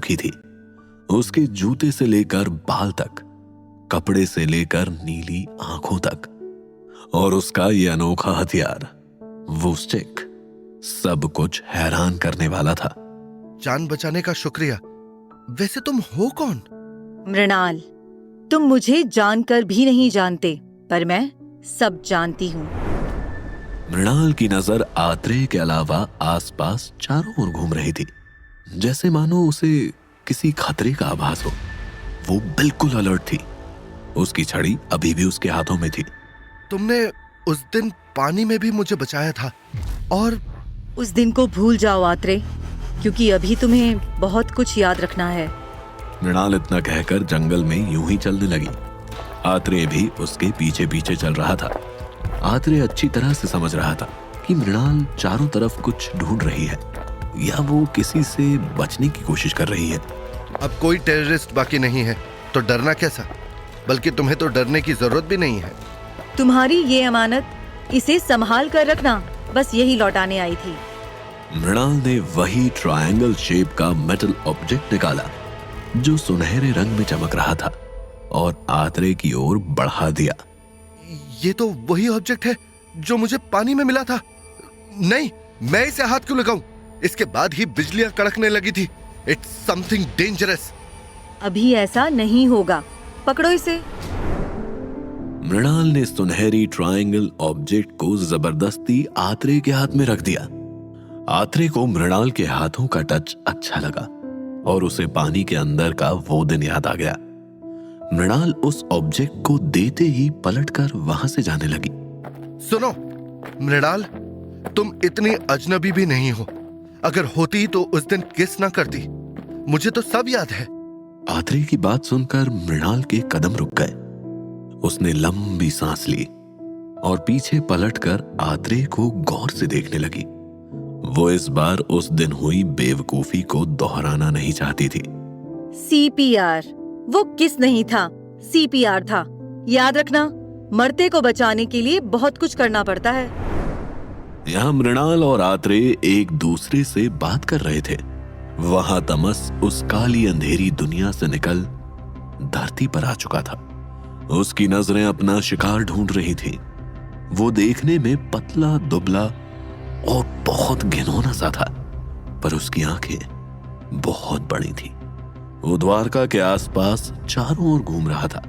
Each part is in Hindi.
अनोखी थी। उसके जूते से लेकर बाल तक, कपड़े से लेकर नीली आंखों तक, और उसका ये अनोखा हथियार, वो स्टिक, सब कुछ हैरान करने वाला था। जान बचाने का शुक्रिया। वैसे तुम हो कौन? मृणाल, तुम मुझे जानकर भी नहीं जानते, पर मैं सब जानती हूँ। मृणाल की नजर आत्रेय के अलावा आसपास चारों ओर घूम रही थी, जैसे मानो उसे किसी खतरे का आभास हो। वो बिल्कुल अलर्ट थी। उसकी छड़ी अभी भी उसके हाथों में थी। तुमने उस दिन पानी में भी मुझे बचाया था, और उस दिन को भूल जाओ आत्रेय, क्योंकि अभी तुम्हें बहुत कुछ याद रखना है। मृणाल इतना कहकर जंगल में यूं ही चलने लगी। आत्रेय भी उसके पीछे पीछे चल रहा था। आत्रेय अच्छी तरह से समझ रहा था कि मृणाल चारों तरफ कुछ ढूंढ रही है, या वो किसी से बचने की कोशिश कर रही है। अब कोई टेररिस्ट बाकी नहीं है, तो डरना कैसा? बल्कि तुम्हें तो डरने की जरूरत भी नहीं है। तुम्हारी ये अमानत, इसे संभाल कर रखना, बस यही लौटाने आई थी। मृणाल ने वही ट्रायंगल शेप का मेटल ऑब्जेक्ट निकाला जो सुनहरे रंग में चमक रहा था, और आत्रेय की ओर बढ़ा दिया। ये तो वही ऑब्जेक्ट है जो मुझे पानी में मिला था। नहीं, मैं इसे हाथ क्यों लगाऊं? इसके बाद ही बिजलियां कड़कने लगी थी। It's something dangerous. अभी ऐसा नहीं होगा, पकड़ो इसे। मृणाल ने सुनहरी ट्रायंगल ऑब्जेक्ट को जबरदस्ती आत्रेय के हाथ में रख दिया। आत्रेय को मृणाल के हाथों का टच अच्छा लगा, और उसे पानी के अंदर का वो दिन याद आ गया। मृणाल उस ऑब्जेक्ट को देते ही पलटकर वहां से जाने लगी। सुनो मृणाल, तुम इतनी अजनबी भी नहीं हो। अगर होती तो उस दिन किस ना करती। मुझे तो सब याद है। आत्रेय की बात सुनकर मृणाल के कदम रुक गए। उसने लंबी सांस ली और पीछे पलटकर आत्रेय को गौर से देखने लगी। वो इस बार उस दिन हुई बेवकूफी को दोहराना नहीं चाहती थी। सीपीआर, वो किस नहीं था, सीपीआर था। याद रखना, मरते को बचाने के लिए बहुत कुछ करना पड़ता है। यहाँ मृणाल और आत्रेय एक दूसरे से बात कर रहे थे। वहां तमस उस काली अंधेरी दुनिया से निकल धरती पर आ चुका था। उसकी नजरें अपना शिकार ढूंढ रही थी। वो देखने में पतला दुबला और बहुत घिनौना सा था, पर उसकी आंखें बहुत बड़ी थी। वो द्वारका के आसपास चारों ओर घूम रहा था।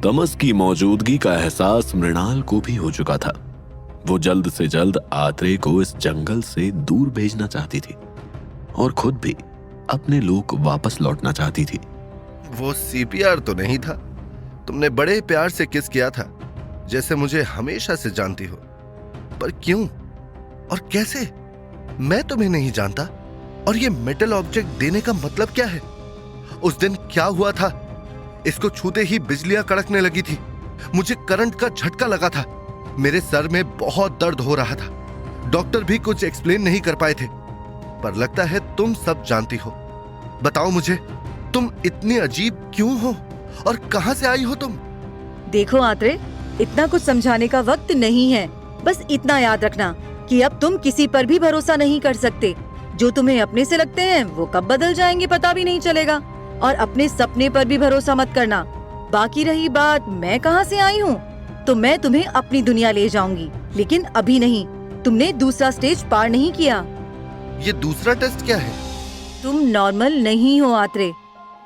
तमस की मौजूदगी का एहसास मृणाल को भी हो चुका था। वो जल्द से जल्द आत्रेय को इस जंगल से दूर भेजना चाहती थी, और खुद भी अपने लोक वापस लौटना चाहती थी। वो सीपीआर तो नहीं था। तुमने बड़े प्यार से किस किया था, जैसे मुझे हमेशा से जानती हो। पर क्यों और कैसे? मैं तुम्हें नहीं जानता। और ये मेटल ऑब्जेक्ट देने का मतलब क्या है? उस दिन क्या हुआ था? इसको छूते ही बिजलियां कड़कने लगी थी। मुझे करंट का झटका लगा था। मेरे सर में बहुत दर्द हो रहा था। डॉक्टर भी कुछ एक्सप्लेन नहीं कर पाए थे। पर लगता है तुम सब जानती हो। बताओ मुझे, तुम इतनी अजीब क्यों हो और कहां से आई हो तुम? देखो आत्रेय, इतना कुछ समझाने का वक्त नहीं है। बस इतना याद रखना कि अब तुम किसी पर भी भरोसा नहीं कर सकते। जो तुम्हें अपने से लगते हैं वो कब बदल जाएंगे पता भी नहीं चलेगा। और अपने सपने पर भी भरोसा मत करना। बाकी रही बात मैं कहां से आई हूँ, तो मैं तुम्हें अपनी दुनिया ले जाऊंगी, लेकिन अभी नहीं। तुमने दूसरा स्टेज पार नहीं किया। ये दूसरा टेस्ट क्या है? तुम नॉर्मल नहीं हो आत्रेय।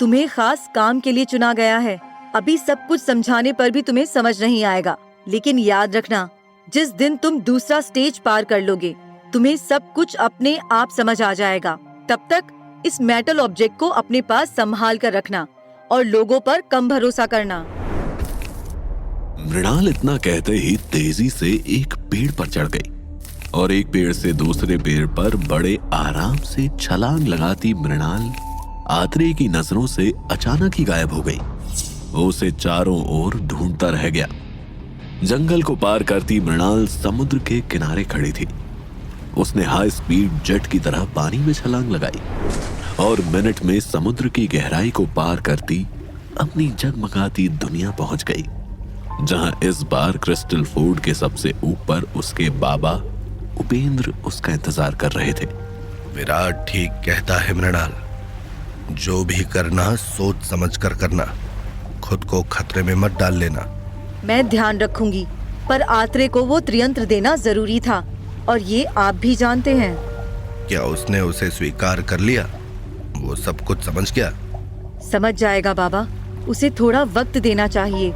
तुम्हें खास काम के लिए चुना गया है। अभी सब कुछ समझाने पर भी तुम्हें समझ नहीं आएगा, लेकिन याद रखना, जिस दिन तुम दूसरा स्टेज पार कर लोगे, तुम्हें सब कुछ अपने आप समझ आ जाएगा। तब तक इस मेटल ऑब्जेक्ट को अपने पास संभाल कर रखना और लोगों पर कम भरोसा करना। मृणाल इतना कहते ही तेजी से एक पेड़ पर चढ़ गई, और एक पेड़ से दूसरे पेड़ पर बड़े आराम से छलांग लगाती मृणाल आत्रेय की नजरों से अचानक ही गायब हो गई। वो उसे चारों ओर ढूंढता रह गया। जंगल को पार करती मृणाल समुद्र के किनारे खड़ी थी। उसने हाई स्पीड जेट की तरह पानी में छलांग लगाई, और मिनट में समुद्र की गहराई को पार करती अपनी जगमगाती दुनिया पहुंच गई, जहां इस बार क्रिस्टल फूड के सबसे ऊपर उसके बाबा उपेंद्र उसका इंतजार कर रहे थे। विराट ठीक कहता है मृणाल। जो भी करना सोच समझ कर करना, खुद को खतरे में मत डाल लेना। मैं ध्यान रखूंगी, पर आत्रे को वो त्रियंत्र देना जरूरी था और ये आप भी जानते हैं। क्या उसने उसे स्वीकार कर लिया? वो सब कुछ समझ गया? समझ जाएगा बाबा, उसे थोड़ा वक्त देना चाहिए,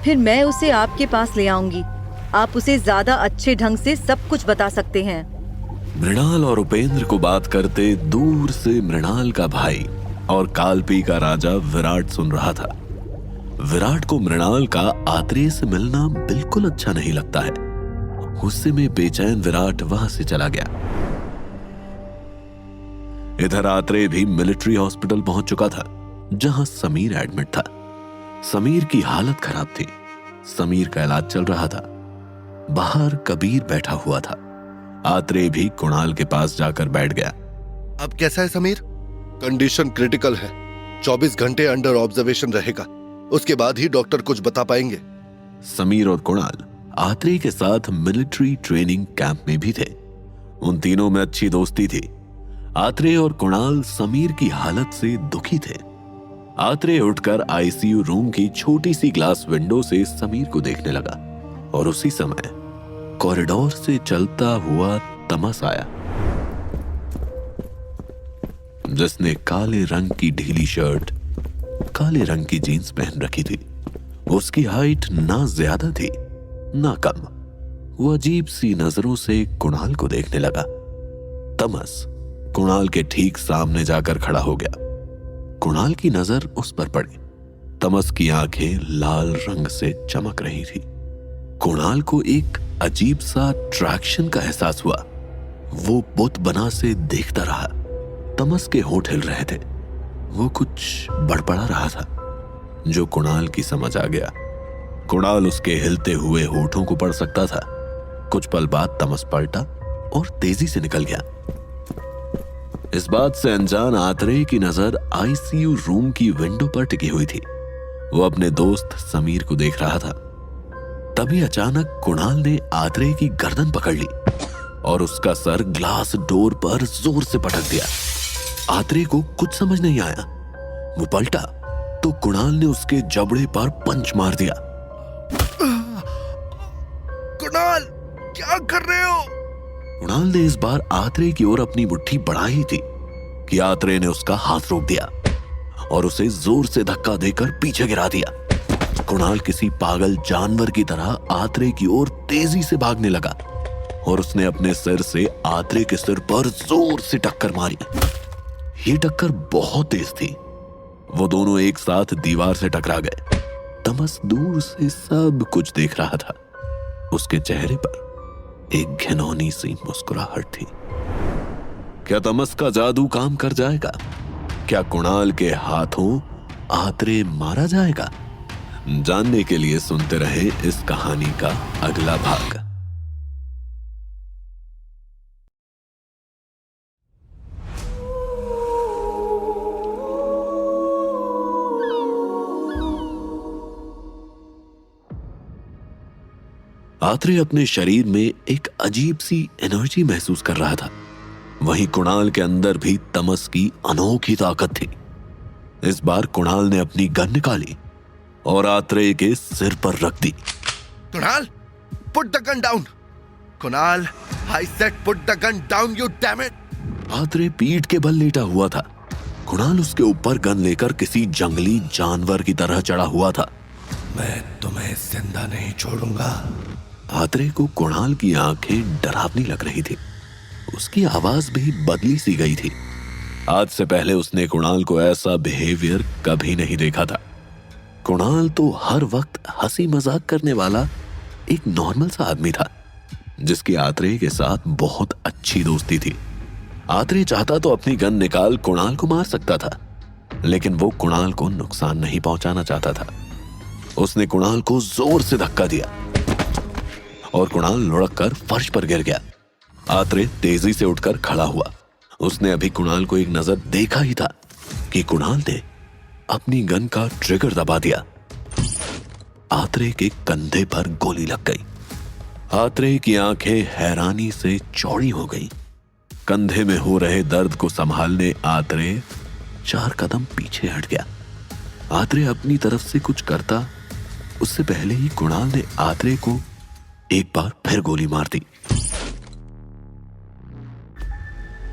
फिर मैं उसे आपके पास ले आऊंगी। आप उसे ज्यादा अच्छे ढंग से सब कुछ बता सकते हैं। मृणाल और उपेंद्र को बात करते दूर से मृणाल का भाई और कालपी का राजा विराट सुन रहा था। विराट को मृणाल का आत्रेय से मिलना बिल्कुल अच्छा नहीं लगता है। गुस्से में बेचैन विराट वहां से चला गया। इधर आत्रेय भी मिलिट्री हॉस्पिटल पहुंच चुका था, जहां समीर एडमिट था। समीर की हालत खराब थी। समीर का इलाज चल रहा था। बाहर कबीर बैठा हुआ था। आत्रेय भी कुणाल के पास जाकर बैठ गया। अब कैसा है समीर? कंडीशन क्रिटिकल है, 24 घंटे अंडर ऑब्जर्वेशन रहेगा, उसके बाद ही डॉक्टर कुछ बता पाएंगे। समीर और कुणाल आत्रेय के साथ मिलिट्री ट्रेनिंग कैंप में भी थे। उन तीनों में अच्छी दोस्ती थी। आत्रेय और कुणाल समीर की हालत से दुखी थे। आत्रेय उठकर आईसीयू रूम की छोटी सी ग्लास विंडो से समीर को देखने लगा और उसी समय कॉरिडोर से चलता हुआ तमस आया, जिसने काले रंग की ढीली शर्ट, काले रंग की जीन्स पहन रखी थी। उसकी हाइट ना ज्यादा थी ना कम। वो अजीब सी नजरों से कुणाल को देखने लगा। तमस कुणाल के ठीक सामने जाकर खड़ा हो गया। कुणाल की नजर उस पर पड़ी। तमस की आंखें लाल रंग से चमक रही थी। कुणाल को एक अजीब सा अट्रैक्शन का एहसास हुआ। वो बुत बना से देखता रहा। तमस के होंठ हिल रहे थे। वो कुछ बड़बड़ा रहा था जो कुणाल की समझ आ गया। कुणाल उसके हिलते हुए होठों को पढ़ सकता था। कुछ पल बाद तमस पलटा और तेजी से निकल गया। इस बात से अनजान आत्रेय की नजर आईसीयू रूम की विंडो पर टिकी हुई थी। वो अपने दोस्त समीर को देख रहा था। तभी अचानक कुणाल ने आत्रेय की गर्दन पकड़ ली और उसका सर ग्लास डोर पर जोर से पटक दिया। आत्रेय को कुछ समझ नहीं आया। वो पलटा तो कुणाल ने उसके जबड़े पर पंच मार दिया। कुणाल, क्या कर रहे हो? कुणाल ने इस बार आत्रेय की ओर अपनी मुट्ठी बढ़ाई थी कि आत्रेय ने उसका हाथ रोक दिया और उसे जोर से धक्का देकर पीछे गिरा दिया। कुणाल किसी पागल जानवर की तरह आत्रेय की ओर तेजी से भागने लगा और उसने अपने सिर से आत्रेय के सिर पर जोर से टक्कर मारी। ये टक्कर बहुत तेज थी। वो दोनों एक साथ दीवार से टकरा गए। तमस दूर से सब कुछ देख रहा था। उसके चेहरे पर एक घिनौनी सी मुस्कुराहट थी। क्या तमस का जादू काम कर जाएगा? क्या कुणाल के हाथों आत्रेय मारा जाएगा? जानने के लिए सुनते रहे इस कहानी का अगला भाग। आत्रेय अपने शरीर में एक अजीब सी एनर्जी महसूस कर रहा था। वहीं कुणाल के अंदर भी तमस की अनोखी ताकत थी। इस बार कुणाल ने अपनी गन निकाली और आत्रेय के सिर पर रख दी। Kunal, put the gun down. Kunal, I said put the gun down, you damn it. Atreya पीठ के बल लेटा हुआ था। कुणाल उसके ऊपर गन लेकर किसी जंगली जानवर की तरह चढ़ा हुआ था। मैं तुम्हें जिंदा नहीं छोड़ूंगा। आत्रेय को कुणाल की आंखें डरावनी लग रही थी। उसकी आवाज भी बदली सी गई थी। आज से पहले उसने कुणाल को ऐसा बिहेवियर कभी नहीं देखा था। कुणाल तो हर वक्त हंसी मजाक करने वाला एक नॉर्मल सा आदमी था, जिसकी आत्रेय के साथ बहुत अच्छी दोस्ती थी। आत्रेय चाहता तो अपनी गन निकाल कुणाल को मार सकता था, लेकिन वो कुणाल को नुकसान नहीं पहुंचाना चाहता था। उसने कुणाल को जोर से धक्का दिया और कुणाल लुढ़क कर फर्श पर गिर गया। आत्रेय तेजी से उठकर खड़ा हुआ। उसने अभी कुणाल को एक नजर देखा ही था कि कुणाल ने अपनी गन का ट्रिगर दबा दिया। आत्रेय के कंधे पर गोली लग गई। आत्रेय की आंखें हैरानी से चौड़ी हो गई। कंधे में हो रहे दर्द को संभालने आत्रेय 4 कदम पीछे हट गया। आत्रेय अपनी तरफ से कुछ करता उससे पहले ही कुणाल ने आत्रेय को एक बार फिर गोली मार दी।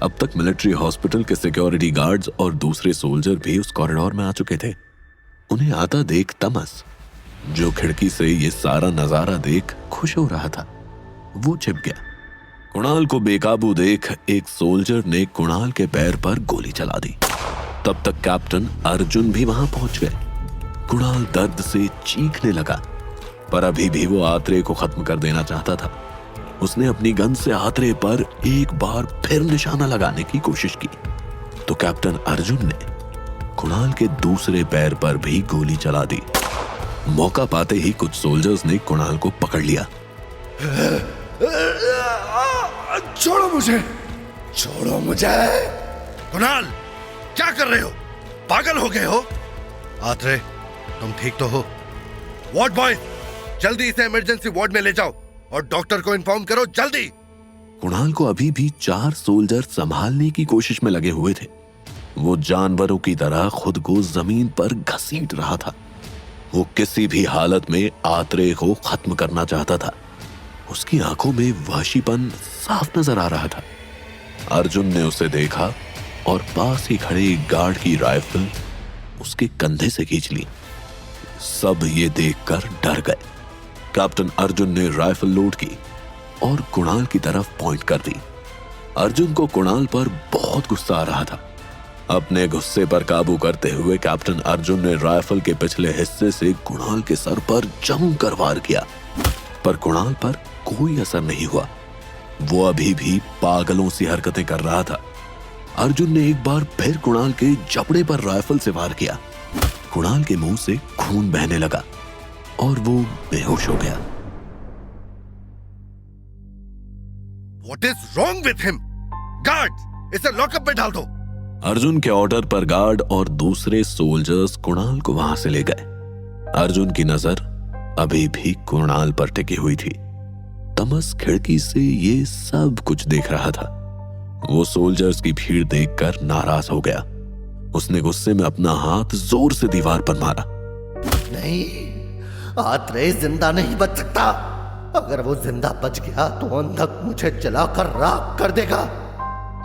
अब तक मिलिट्री हॉस्पिटल के सिक्योरिटी गार्ड्स और दूसरे सोल्जर भी उस कॉरिडोर में आ चुके थे। उन्हें आता देख तमस, जो खिड़की से ये सारा नजारा देख खुश हो रहा था, वो छिप गया। कुणाल को बेकाबू देख एक सोल्जर ने कुणाल के पैर पर गोली चला दी। तब तक कैप्टन अर्जुन भी वहां पहुंच गए। कुणाल दर्द से चीखने लगा, पर अभी भी वो आत्रेय को खत्म कर देना चाहता था। उसने अपनी गन से आत्रेय पर एक बार फिर निशाना लगाने की कोशिश की, तो कैप्टन अर्जुन ने कुणाल के दूसरे पैर पर भी गोली चला दी। मौका पाते ही कुछ सोल्जर्स ने कुणाल को पकड़ लिया। छोड़ो मुझे, छोड़ो मुझे। कुणाल, क्या कर रहे हो? पागल हो गए हो? आत्रेय, तुम ठीक तो हो? वार्ड बॉय, जल्दी इसे इमरजेंसी वार्ड में ले जाओ और डॉक्टर को इन्फॉर्म करो, जल्दी। कुणाल को अभी भी 4 सोल्जर संभालने की कोशिश में लगे हुए थे। वो जानवरों की तरह खुद को जमीन पर घसीट रहा था। वो किसी भी हालत में आत्रेय को खत्म करना चाहता था। उसकी आंखों में वहशीपन साफ नजर आ रहा था। अर्जुन ने उसे देखा और पास ही खड़े एक गार्ड की राइफल उसके कंधे से खींच ली। सब ये देखकर डर गए। कैप्टन अर्जुन ने राइफल लोड की और कुणाल की तरफ पॉइंट कर दी। अर्जुन को कुणाल पर बहुत गुस्सा आ रहा था। अपने गुस्से पर काबू करते हुए कैप्टन अर्जुन ने राइफल के पिछले हिस्से से कुणाल के सर पर जमकर वार किया, पर कुणाल पर कोई असर नहीं हुआ। वो अभी भी पागलों सी हरकतें कर रहा था। अर्जुन ने एक बार फिर कुणाल के जबड़े पर राइफल से वार किया। कुणाल के मुंह से खून बहने लगा और वो बेहोश हो गया। What is wrong with him? Guards, इसे लॉकअप में डाल दो। अर्जुन के ऑर्डर पर गार्ड और दूसरे सोल्जर्स कुणाल को वहां से ले गए। अर्जुन की नजर अभी भी कुणाल पर टिकी हुई थी। तमस खिड़की से ये सब कुछ देख रहा था। वो सोल्जर्स की भीड़ देखकर नाराज हो गया। उसने गुस्से में अपना हाथ जोर से दीवार पर मारा। नहीं, आत्रेय जिंदा नहीं बच सकता। अगर वो जिंदा बच गया तो अंधक मुझे जलाकर राख कर देगा।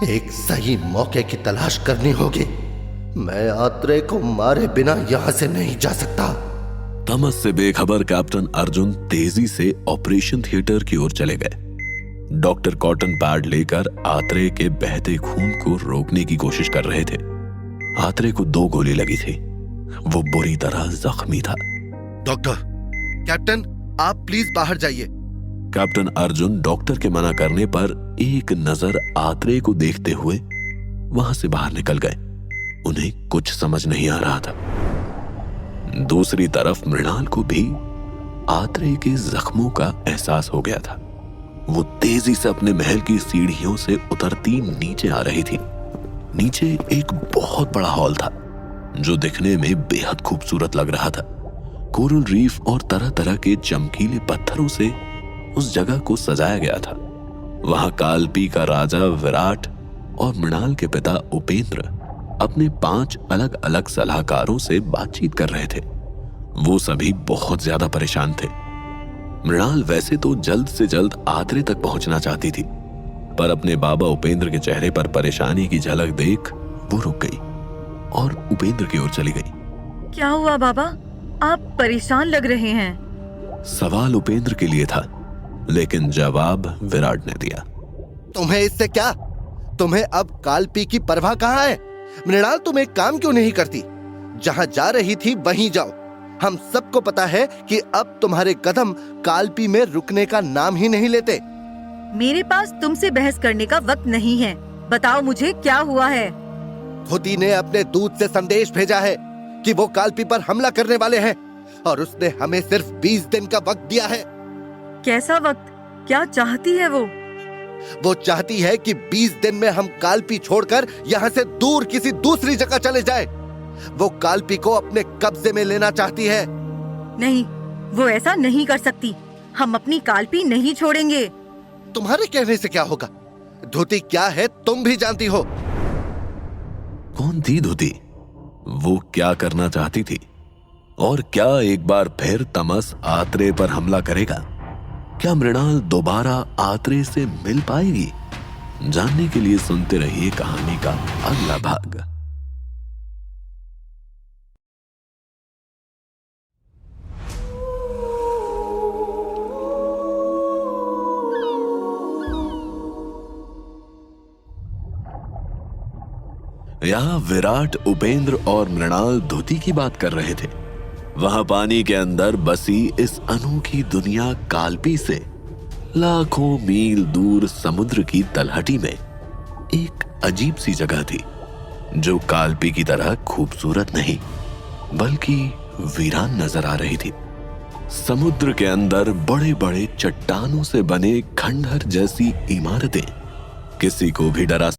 एक सही मौके की तलाश करनी होगी। मैं आत्रेय को मारे बिना यहां से नहीं जा सकता। तमस से बेखबर कैप्टन अर्जुन तेजी से ऑपरेशन थिएटर की ओर चले गए। डॉक्टर कॉटन पैड लेकर आत्रेय के बहते खून को रोकने की कोशिश कर रहे थे। आत्रेय को 2 गोली लगी थी। वो बुरी तरह जख्मी था। डॉक्टर, कैप्टन, आप प्लीज बाहर जाइए। कैप्टन अर्जुन डॉक्टर के मना करने पर एक नजर आत्रेय को देखते हुए वहां से बाहर निकल गए। उन्हें कुछ समझ नहीं आ रहा था। दूसरी तरफ मृणाल को भी आत्रेय के जख्मों का एहसास हो गया था। वो तेजी से अपने महल की सीढ़ियों से उतरती नीचे आ रही थी। नीचे एक बहुत बड़ा हॉल था जो दिखने में बेहद खूबसूरत लग रहा था। कोरल रीफ और तरह तरह के चमकीले पत्थरों से उस जगह को सजाया गया था। वहां कालपी का राजा विराट और मृणाल के पिता उपेंद्र अपने 5 अलग अलग सलाहकारों से बातचीत कर रहे थे। वो सभी बहुत ज्यादा परेशान थे। मृणाल वैसे तो जल्द से जल्द आत्रेय तक पहुंचना चाहती थी, पर अपने बाबा उपेंद्र के चेहरे पर परेशानी की झलक देख वो रुक गई और उपेंद्र की ओर चली गई। क्या हुआ बाबा, आप परेशान लग रहे हैं? सवाल उपेंद्र के लिए था, लेकिन जवाब विराट ने दिया। तुम्हें इससे क्या? तुम्हें अब कालपी की परवाह कहाँ है? मृणाल, तुम एक काम क्यों नहीं करती? जहां जा रही थी वहीं जाओ। हम सबको पता है कि अब तुम्हारे कदम कालपी में रुकने का नाम ही नहीं लेते। मेरे पास तुमसे बहस करने का वक्त नहीं है। बताओ मुझे क्या हुआ है? धोती ने अपने दूत से संदेश भेजा है कि वो कालपी पर हमला करने वाले हैं और उसने हमें सिर्फ 20 दिन का वक्त दिया है। कैसा वक्त? क्या चाहती है वो? वो चाहती है कि 20 दिन में हम कालपी छोड़कर यहाँ से दूर किसी दूसरी जगह चले जाएं। वो कालपी को अपने कब्जे में लेना चाहती है। नहीं, वो ऐसा नहीं कर सकती। हम अपनी कालपी नहीं छोड़ेंगे। तुम्हारे कहने से क्या होगा? धोती क्या है तुम भी जानती हो। कौन थी धोती? वो क्या करना चाहती थी, और क्या एक बार फिर तमस आत्रेय पर हमला करेगा? क्या मृणाल दोबारा आत्रेय से मिल पाएगी? जानने के लिए सुनते रहिए कहानी का अगला भाग। यहां विराट, उपेंद्र और मृणाल धोती की बात कर रहे थे। वहां पानी के अंदर बसी इस अनोखी दुनिया काल्पी से लाखों मील दूर समुद्र की तलहटी में एक अजीब सी जगह थी, जो काल्पी की तरह खूबसूरत नहीं बल्कि वीरान नजर आ रही थी। समुद्र के अंदर बड़े बड़े चट्टानों से बने खंडहर जैसी इमारतें किसी को भी डरा